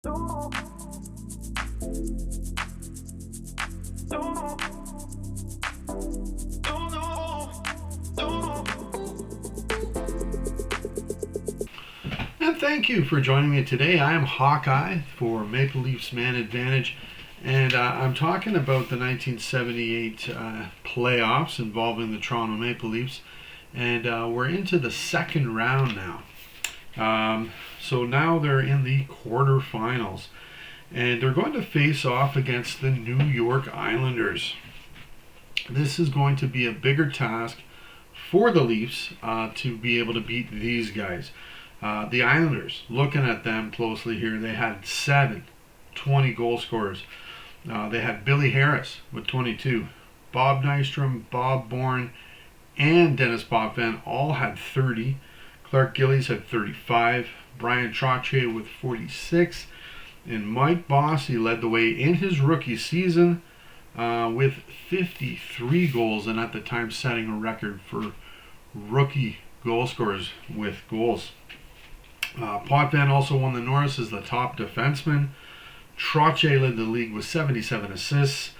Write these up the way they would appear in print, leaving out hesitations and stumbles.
And thank you for joining me today. I am Hawkeye for Maple Leafs Man Advantage, and I'm talking about the 1978 playoffs involving the Toronto Maple Leafs, and we're into the second round now. So now they're in the quarterfinals, and they're going to face off against the New York Islanders. This is going to be a bigger task for the Leafs to be able to beat these guys. The Islanders, looking at them closely here, they had 20 goal scorers. They had Billy Harris with 22. Bob Nystrom, Bob Bourne, and Dennis Potvin all had 30. Clark Gillies had 35. Brian Trottier with 46. And Mike Bossy led the way in his rookie season with 53 goals, and at the time setting a record for rookie goal scorers with goals. Potvin also won the Norris as the top defenseman. Trottier led the league with 77 assists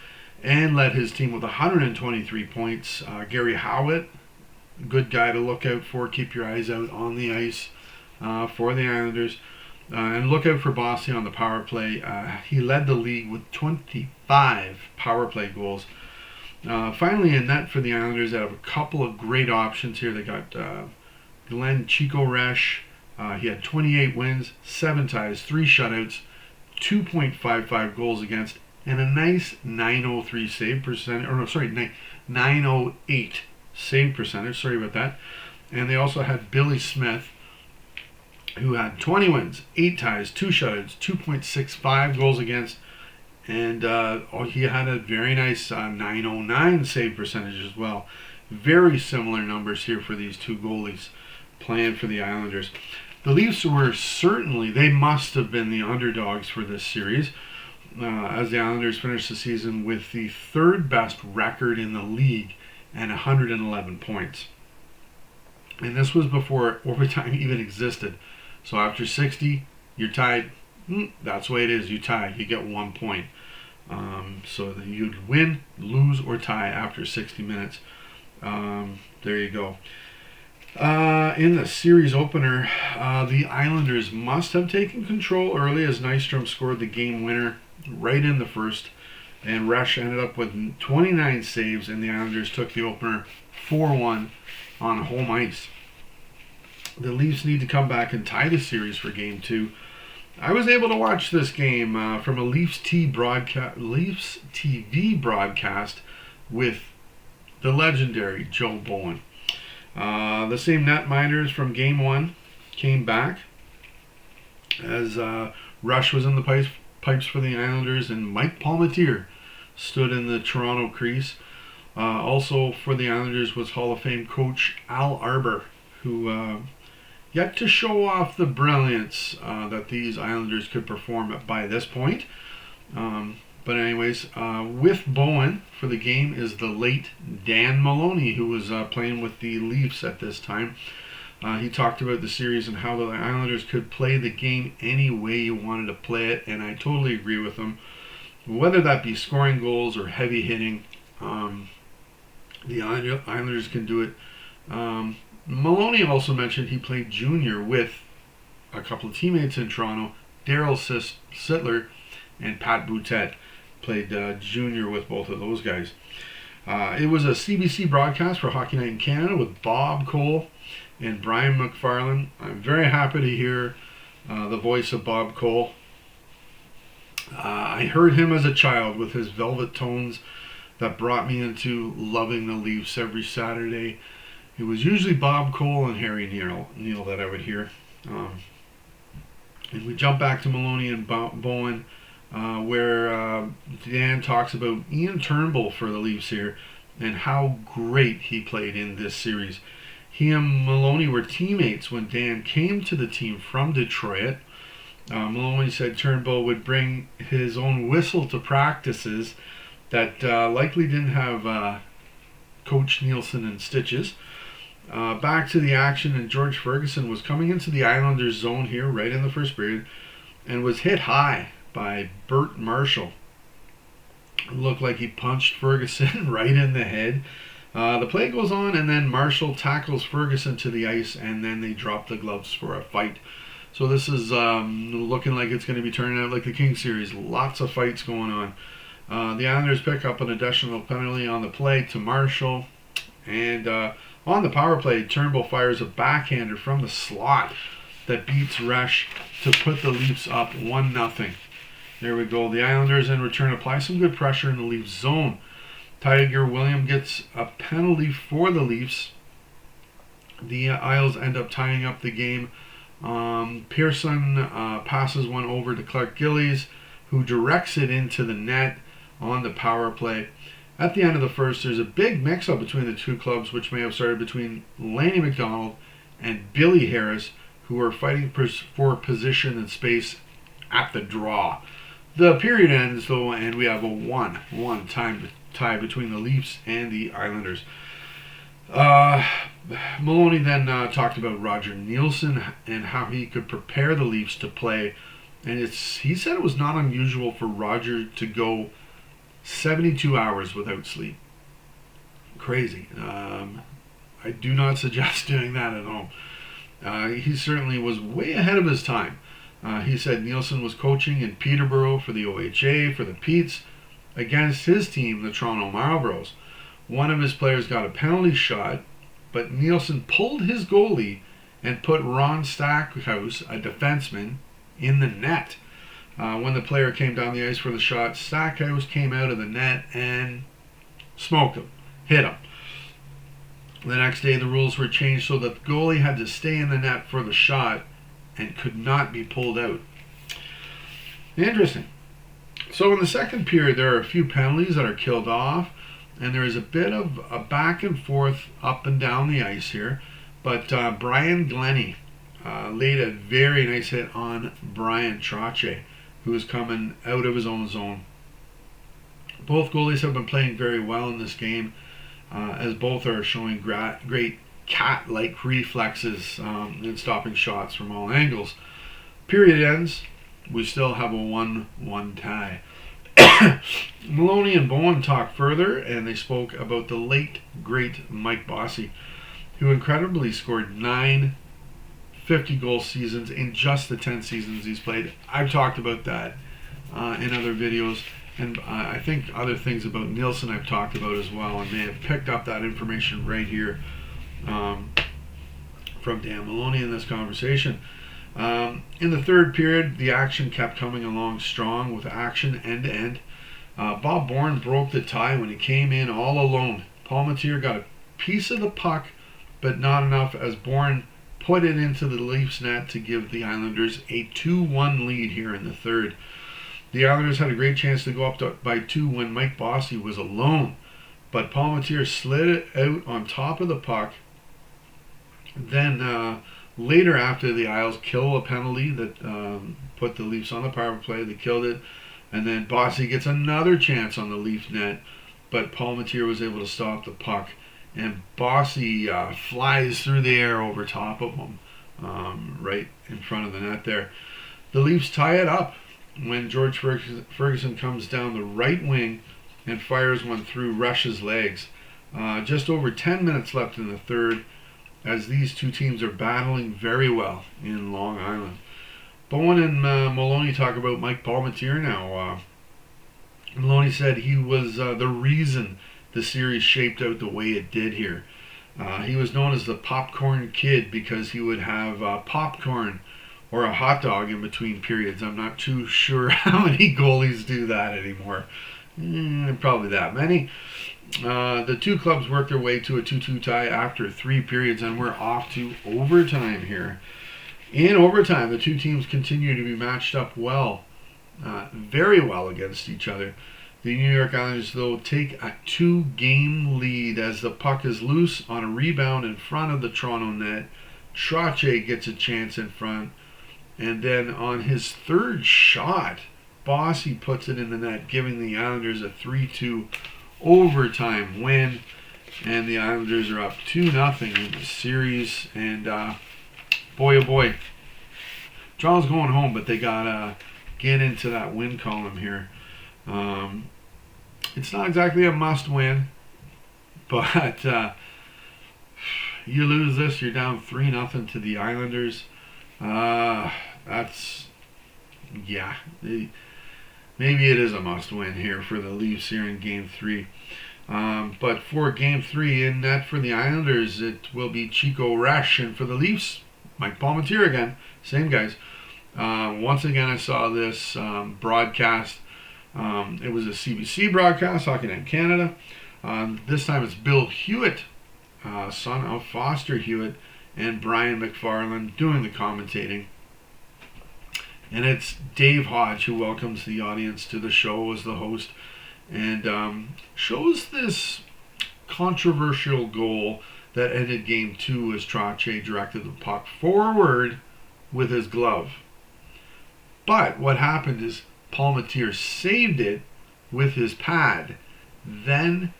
and led his team with 123 points. Gary Howitt, good guy to look out for. Keep your eyes out on the ice for the Islanders. And look out for Bossy on the power play. He led the league with 25 power play goals. Finally in net for the Islanders, they have a couple of great options here. They got Glenn Chico-Resch. He had 28 wins, 7 ties, 3 shutouts, 2.55 goals against, and a nice 903 save percentage. Or no, sorry, 908 save percentage. Sorry about that. And they also had Billy Smith, who had 20 wins, 8 ties, 2 shutouts, 2.65 goals against, and he had a very nice 909 save percentage as well. Very similar numbers here for these two goalies playing for the Islanders. The Leafs were certainly, they must have been the underdogs for this series, as the Islanders finished the season with the third best record in the league and 111 points. And this was before overtime even existed. So after 60, you're tied. That's the way it is. You tie. You get 1 point. So that you'd win, lose, or tie after 60 minutes. There you go. In the series opener, the Islanders must have taken control early as Nystrom scored the game winner right in the first, and Resch ended up with 29 saves, and the Islanders took the opener 4-1 on home ice. The Leafs need to come back and tie the series for Game 2. I was able to watch this game from a Leafs TV broadcast with the legendary Joe Bowen. The same netminders from Game 1 came back as Rush was in the pipes for the Islanders, and Mike Palmateer stood in the Toronto crease. Also for the Islanders was Hall of Fame coach Al Arbour, who yet to show off the brilliance that these Islanders could perform by this point. But anyways, with Bowen for the game is the late Dan Maloney, who was playing with the Leafs at this time. He talked about the series and how the Islanders could play the game any way you wanted to play it, and I totally agree with him. Whether that be scoring goals or heavy hitting, the Islanders can do it. Maloney also mentioned he played junior with a couple of teammates in Toronto, Daryl Sittler and Pat Boutet. Played junior with both of those guys. It was a CBC broadcast for Hockey Night in Canada with Bob Cole and Brian McFarlane. I'm very happy to hear the voice of Bob Cole. I heard him as a child with his velvet tones that brought me into loving the Leafs every Saturday. It was usually Bob Cole and Harry Neal that I would hear. And we jump back to Maloney and Bowen, where Dan talks about Ian Turnbull for the Leafs here and how great he played in this series. He and Maloney were teammates when Dan came to the team from Detroit. Maloney said Turnbull would bring his own whistle to practices that likely didn't have Coach Nielsen and stitches. Back to the action, and George Ferguson was coming into the Islanders zone here right in the first period. and was hit high by Bert Marshall. It looked like he punched Ferguson right in the head. The play goes on, and then Marshall tackles Ferguson to the ice, and then they drop the gloves for a fight. So this is looking like it's going to be turning out like the King Series. Lots of fights going on. The Islanders pick up an additional penalty on the play to Marshall. And on the power play, Turnbull fires a backhander from the slot that beats Resch to put the Leafs up 1-0. There we go. The Islanders in return apply some good pressure in the Leafs zone. Tiger William gets a penalty for the Leafs. The Isles end up tying up the game. Pearson passes one over to Clark Gillies, who directs it into the net on the power play. At the end of the first, there's a big mix-up between the two clubs, which may have started between Lanny McDonald and Billy Harris, who are fighting for position and space at the draw. The period ends, though, and we have a 1-1 tie between the Leafs and the Islanders. Maloney then talked about Roger Nielsen and how he could prepare the Leafs to play. And he said it was not unusual for Roger to go 72 hours without sleep. Crazy. I do not suggest doing that at home. He certainly was way ahead of his time. He said Nielsen was coaching in Peterborough for the OHA, for the Petes, against his team, the Toronto Marlboros. One of his players got a penalty shot, but Nielsen pulled his goalie and put Ron Stackhouse, a defenseman, in the net. When the player came down the ice for the shot, Stackhouse came out of the net and smoked him, hit him. The next day, the rules were changed so that the goalie had to stay in the net for the shot and could not be pulled out. Interesting. So in the second period, there are a few penalties that are killed off, and there is a bit of a back and forth up and down the ice here. But Brian Glennie laid a very nice hit on Brian Trottier, who was coming out of his own zone. Both goalies have been playing very well in this game, as both are showing great cat-like reflexes in stopping shots from all angles. Period ends. We still have a 1-1 tie. Maloney and Bowen talked further, and they spoke about the late, great Mike Bossy, who incredibly scored 9 50-goal seasons in just the 10 seasons he's played. I've talked about that in other videos, and I think other things about Nielsen I've talked about as well, and they have picked up that information right here from Dan Maloney in this conversation. In the third period, the action kept coming along strong with action end to end. Bob Bourne broke the tie when he came in all alone. Palmatier got a piece of the puck, but not enough, as Bourne put it into the Leafs net to give the Islanders a 2-1 lead here in the third. The Islanders had a great chance to go up by 2 when Mike Bossy was alone, but Palmatier slid it out on top of the puck. Then later, after the Isles kill a penalty that put the Leafs on the power play, they killed it, and then Bossy gets another chance on the Leaf net, but Palmatier was able to stop the puck, and Bossy flies through the air over top of him, right in front of the net there. The Leafs tie it up when George Ferguson comes down the right wing and fires one through Rush's legs. Just over 10 minutes left in the third, as these two teams are battling very well in Long Island. Bowen and Maloney talk about Mike Palmatier now. Maloney said he was the reason the series shaped out the way it did here. He was known as the popcorn kid because he would have popcorn or a hot dog in between periods. I'm not too sure how many goalies do that anymore. Probably that many. The two clubs worked their way to a 2-2 tie after 3 periods, and we're off to overtime here. In overtime, the two teams continue to be matched up well, very well against each other. The New York Islanders, though, take a 2-game lead as the puck is loose on a rebound in front of the Toronto net. Trottier gets a chance in front, and then on his third shot, Bossy puts it in the net, giving the Islanders a 3-2 overtime win, and the Islanders are up 2-0 in the series. And boy oh boy, Toronto's going home, but they gotta get into that win column here. It's not exactly a must-win, but you lose this, you're down 3-0 to the Islanders. That's maybe it is a must-win here for the Leafs here in Game 3. But for Game 3, in net for the Islanders, it will be Chico Resch, and for the Leafs, Mike Palmateer again, same guys. Once again, I saw this broadcast. It was a CBC broadcast, Hockey Night in Canada. This time it's Bill Hewitt, son of Foster Hewitt, and Brian McFarland doing the commentating. And it's Dave Hodge who welcomes the audience to the show as the host, and shows this controversial goal that ended Game 2 as Trottier directed the puck forward with his glove. But what happened is Palmateer saved it with his pad, then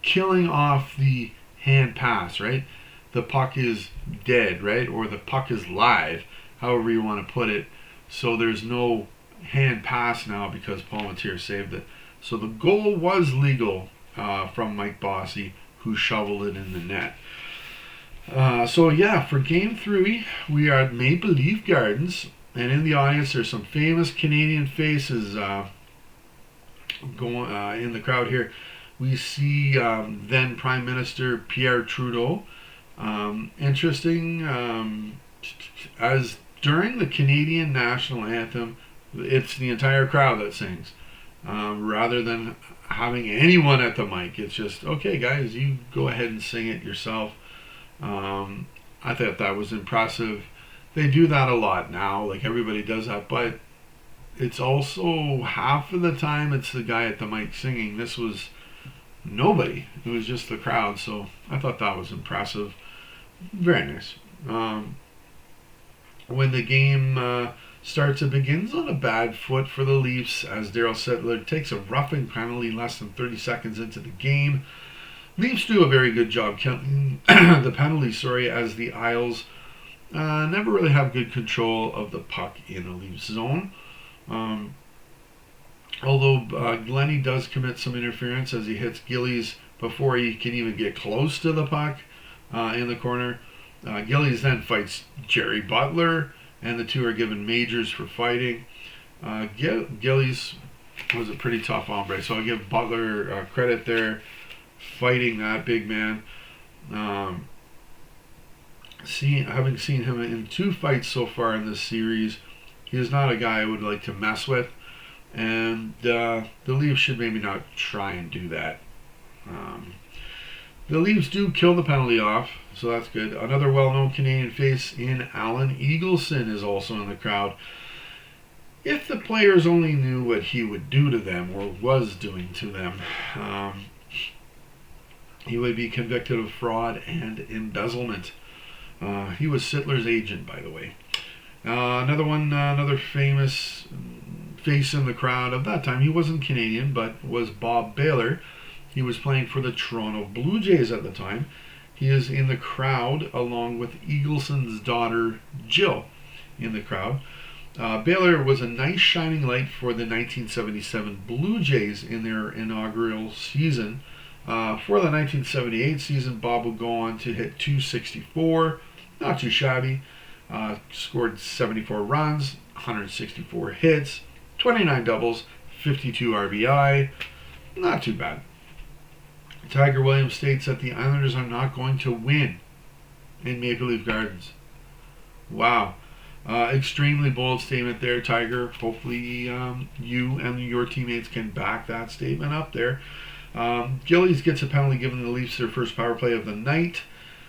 killing off the hand pass, right? The puck is dead, right? Or the puck is live, however you want to put it. So there's no hand pass now because Palmateer saved it. So the goal was legal from Mike Bossy, who shoveled it in the net. So yeah, for Game 3, we are at Maple Leaf Gardens, and in the audience there's some famous Canadian faces going in the crowd here. We see then Prime Minister Pierre Trudeau. Interesting, as during the Canadian national anthem, it's the entire crowd that sings, rather than having anyone at the mic. It's just, okay guys, you go ahead and sing it yourself. I thought that was impressive. They do that a lot now, like everybody does that, but it's also half of the time it's the guy at the mic singing. This was nobody. It was just the crowd, so I thought that was impressive. Very nice. When the game starts, it begins on a bad foot for the Leafs as Daryl Sittler takes a roughing penalty less than 30 seconds into the game. Leafs do a very good job counting the penalty, as the Isles never really have good control of the puck in the Leafs zone. Although Glennie does commit some interference as he hits Gillies before he can even get close to the puck in the corner. Gillies then fights Jerry Butler, and the two are given majors for fighting. Gillies was a pretty tough hombre, so I'll give Butler credit there, fighting that big man. Having seen him in 2 fights so far in this series, he is not a guy I would like to mess with, and the Leafs should maybe not try and do that. The Leafs do kill the penalty off, so that's good. Another well-known Canadian face in Alan Eagleson is also in the crowd. If the players only knew what he would do to them, or was doing to them, he would be convicted of fraud and embezzlement. He was Sittler's agent, by the way. Another famous face in the crowd of that time. He wasn't Canadian, but was Bob Baylor. He was playing for the Toronto Blue Jays at the time. He is in the crowd along with Eagleson's daughter, Jill, in the crowd. Baylor was a nice shining light for the 1977 Blue Jays in their inaugural season. For the 1978 season, Bob would go on to hit .264, not too shabby. Scored 74 runs, 164 hits, 29 doubles, 52 RBI. Not too bad. Tiger Williams states that the Islanders are not going to win in Maple Leaf Gardens. Wow. Extremely bold statement there, Tiger. Hopefully you and your teammates can back that statement up there. Gillies gets a penalty giving the Leafs their first power play of the night.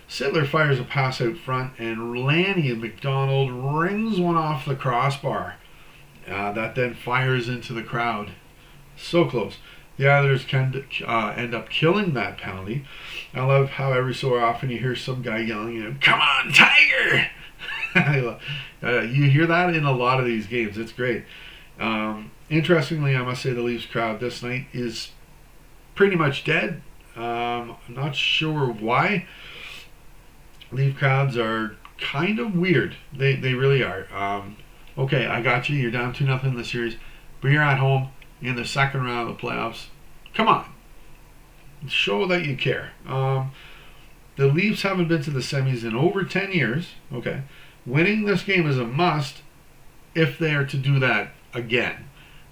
Sittler fires a pass out front, and Lanny McDonald rings one off the crossbar. That then fires into the crowd. So close. The Islanders can end up killing that penalty. I love how every so often you hear some guy yelling at him, "Come on, Tiger!" You hear that in a lot of these games. It's great. Interestingly, I must say the Leafs crowd this night is pretty much dead. I'm not sure why. Leaf crowds are kind of weird. They really are. Okay, I got you. You're down 2-0 in the series, but you're at home in the second round of the playoffs. Come on, show that you care. The Leafs haven't been to the semis in over 10 years. Okay, winning this game is a must if they are to do that again.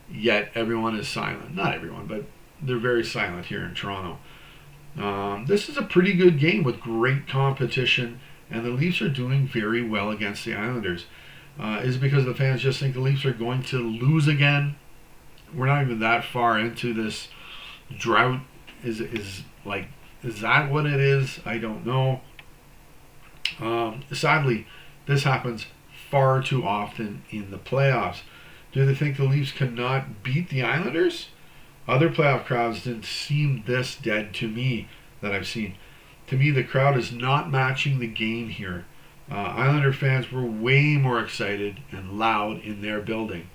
Yet everyone is silent. Not everyone, but they're very silent here in Toronto. This is a pretty good game with great competition, and the Leafs are doing very well against the Islanders. Is it because the fans just think the Leafs are going to lose again? We're not even that far into this drought. Is that what it is? I don't know. Sadly, this happens far too often in the playoffs. Do they think the Leafs cannot beat the Islanders? Other playoff crowds didn't seem this dead to me that I've seen. To me, the crowd is not matching the game here. Islander fans were way more excited and loud in their building.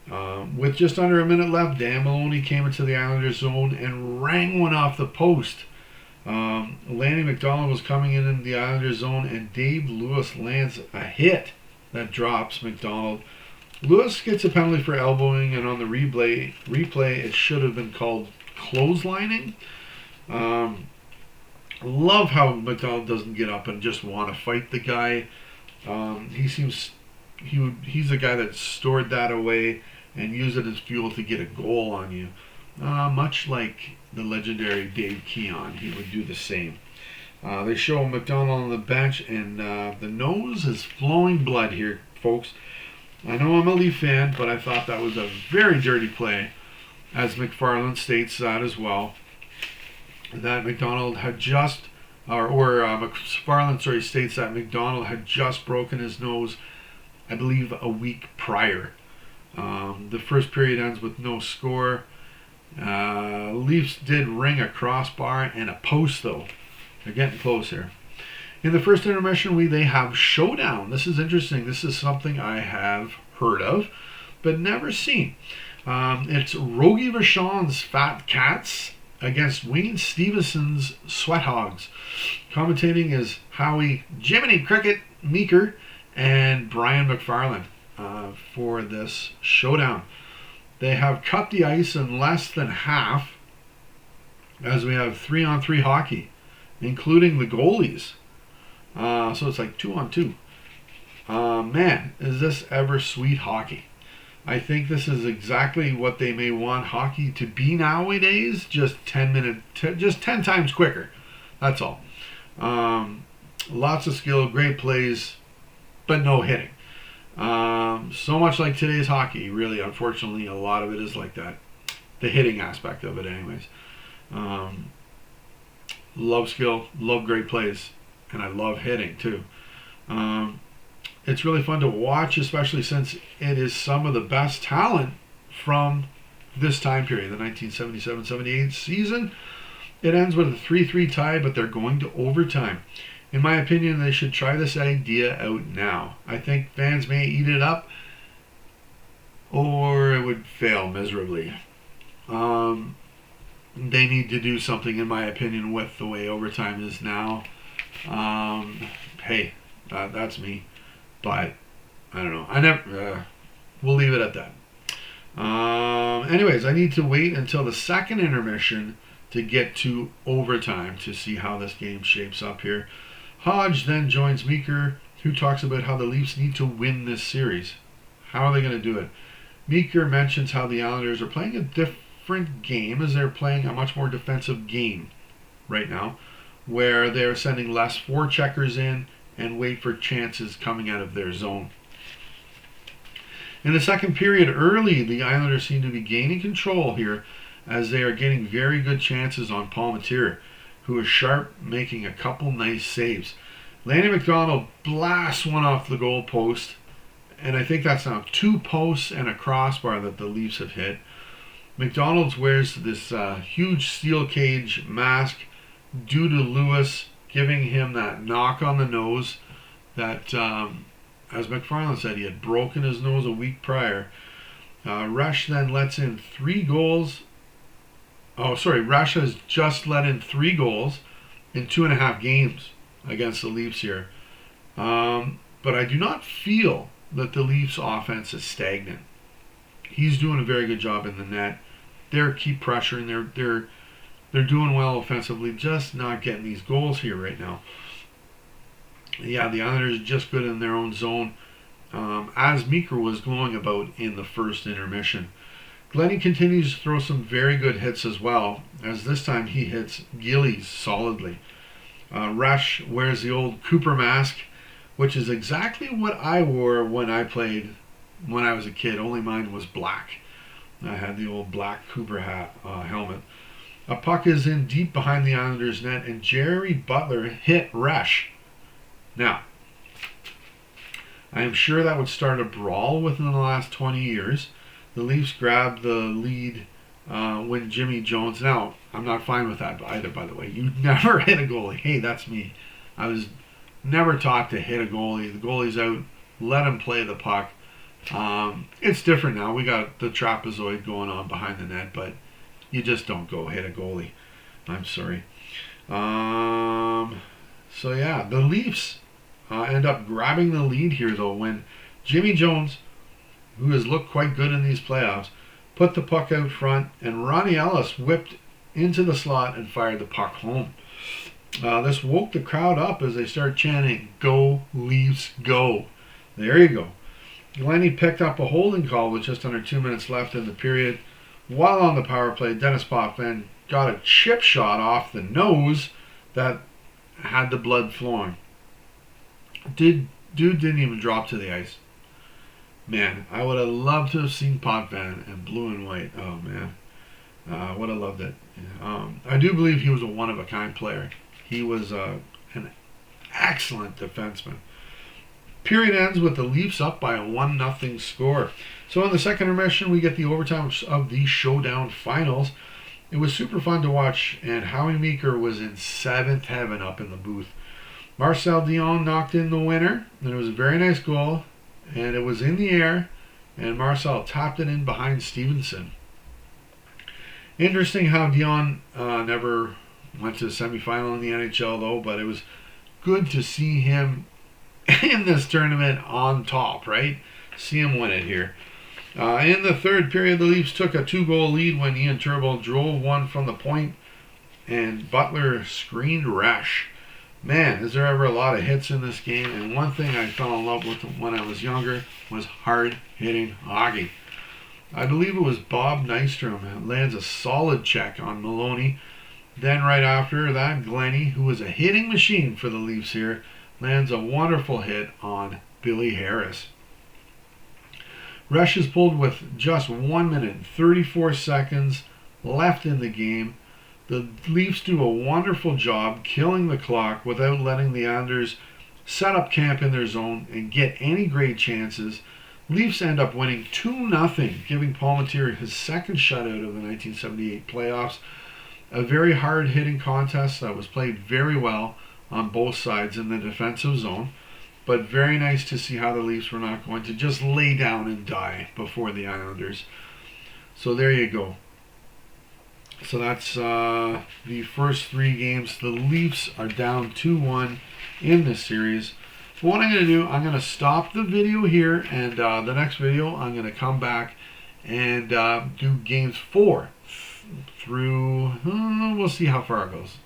With just under a minute left, Dan Maloney came into the Islanders zone and rang one off the post. Lanny McDonald was coming in the Islanders zone, and Dave Lewis lands a hit that drops McDonald. Lewis gets a penalty for elbowing, and on the replay it should have been called clotheslining. Love how McDonald doesn't get up and just want to fight the guy. He's the guy that stored that away and used it as fuel to get a goal on you. Much like the legendary Dave Keon, he would do the same. They show McDonald on the bench, and the nose is flowing blood here, folks. I know I'm a Leaf fan, but I thought that was a very dirty play, as McFarland states that as well. That McDonald had just, McFarland states that McDonald had just broken his nose, I believe, a week prior. The first period ends with no score. Leafs did ring a crossbar and a post, though. They're getting close here. In the first intermission, they have showdown. This is interesting. This is something I have heard of, but never seen. It's Rogie Vachon's Fat Cats against Wayne Stevenson's Sweat Hogs. Commentating is Howie Jiminy Cricket Meeker and Brian McFarland for this showdown. They have cut the ice in less than half, as we have 3-on-3 hockey, including the goalies. So it's like 2-on-2. Man, is this ever sweet hockey. I think this is exactly what they may want hockey to be nowadays, just 10 times quicker. That's all. Lots of skill, great plays, but no hitting. So much like today's hockey, really, unfortunately, a lot of it is like that. The hitting aspect of it, anyways. Love skill, love great plays, and I love hitting too. It's really fun to watch, especially since it is some of the best talent from this time period, the 1977-78 season. It ends with a 3-3 tie, but they're going to overtime. In my opinion, they should try this idea out now. I think fans may eat it up, or it would fail miserably. They need to do something, in my opinion, with the way overtime is now. Hey, that's me. But, I don't know. We'll leave it at that. Anyways, I need to wait until the second intermission to get to overtime to see how this game shapes up here. Hodge then joins Meeker, who talks about how the Leafs need to win this series. How are they going to do it? Meeker mentions how the Islanders are playing a different game, as they're playing a much more defensive game right now, where they're sending less forecheckers in and wait for chances coming out of their zone. In the second period, early, the Islanders seem to be gaining control here, as they are getting very good chances on Palmateer, who is sharp, making a couple nice saves. Lanny McDonald blasts one off the goal post, and I think that's now 2 posts and a crossbar that the Leafs have hit. McDonald wears this huge steel cage mask due to Lewis giving him that knock on the nose that, as McFarland said, he had broken his nose a week prior. Rush then lets in 3 goals. Rush has just let in 3 goals in 2.5 games against the Leafs here. But I do not feel that the Leafs offense is stagnant. He's doing a very good job in the net. They're keep pressuring. They're doing well offensively, just not getting these goals here right now. Yeah, the Islanders are just good in their own zone, as Meeker was glowing about in the first intermission. Glennie continues to throw some very good hits as well, as this time he hits Gillies solidly. Rush wears the old Cooper mask, which is exactly what I wore when I played when I was a kid, only mine was black. I had the old black Cooper helmet. A puck is in deep behind the Islanders' net, and Jerry Butler hit Rush. Now, I am sure that would start a brawl within the last 20 years. The Leafs grabbed the lead when Jimmy Jones... Now, I'm not fine with that either, by the way. You never hit a goalie. Hey, that's me. I was never taught to hit a goalie. The goalie's out. Let him play the puck. It's different now. We got the trapezoid going on behind the net, but you just don't go hit a goalie. I'm sorry. So yeah, the Leafs end up grabbing the lead here, though, when Jimmy Jones, who has looked quite good in these playoffs, put the puck out front, and Ronnie Ellis whipped into the slot and fired the puck home. This woke the crowd up as they started chanting, "Go Leafs, go!" There you go. Glennie picked up a holding call with just under 2 minutes left in the period. While on the power play, Dennis Potvin got a chip shot off the nose that had the blood flowing. Dude didn't even drop to the ice. Man, I would have loved to have seen Potvin in blue and white. Oh, man. I would have loved it. I do believe he was a one-of-a-kind player. He was an excellent defenseman. Period ends with the Leafs up by a 1-0 score. So in the second intermission, we get the overtime of the showdown finals. It was super fun to watch, and Howie Meeker was in seventh heaven up in the booth. Marcel Dion knocked in the winner, and it was a very nice goal, and it was in the air, and Marcel tapped it in behind Stevenson. Interesting how Dion never went to the semifinal in the NHL, though, but it was good to see him in this tournament on top, right? See him win it here. In the third period, the Leafs took a 2-goal lead when Ian Turbo drove one from the point, and Butler screened Rush. Man, is there ever a lot of hits in this game? And one thing I fell in love with when I was younger was hard-hitting hockey. I believe it was Bob Nystrom lands a solid check on Maloney. Then right after that, Glennie, who was a hitting machine for the Leafs here, lands a wonderful hit on Billy Harris. Rush is pulled with just 1 minute and 34 seconds left in the game. The Leafs do a wonderful job killing the clock without letting the Islanders set up camp in their zone and get any great chances. Leafs end up winning 2-0, giving Palmateer his second shutout of the 1978 playoffs. A very hard-hitting contest that was played very well on both sides in the defensive zone, but very nice to see how the Leafs were not going to just lay down and die before the Islanders. So there you go. So that's the first 3 games. The Leafs are down 2-1 in this series. So what I'm going to do, I'm going to stop the video here, and the next video I'm going to come back and do games 4 through, we'll see how far it goes.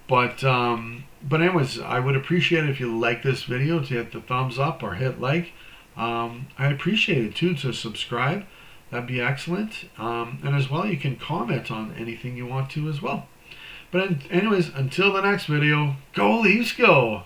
But anyways, I would appreciate it if you like this video to hit the thumbs up or hit like. I appreciate it too to subscribe. That'd be excellent. And as well, you can comment on anything you want to as well. But anyways, until the next video, go Leafs go!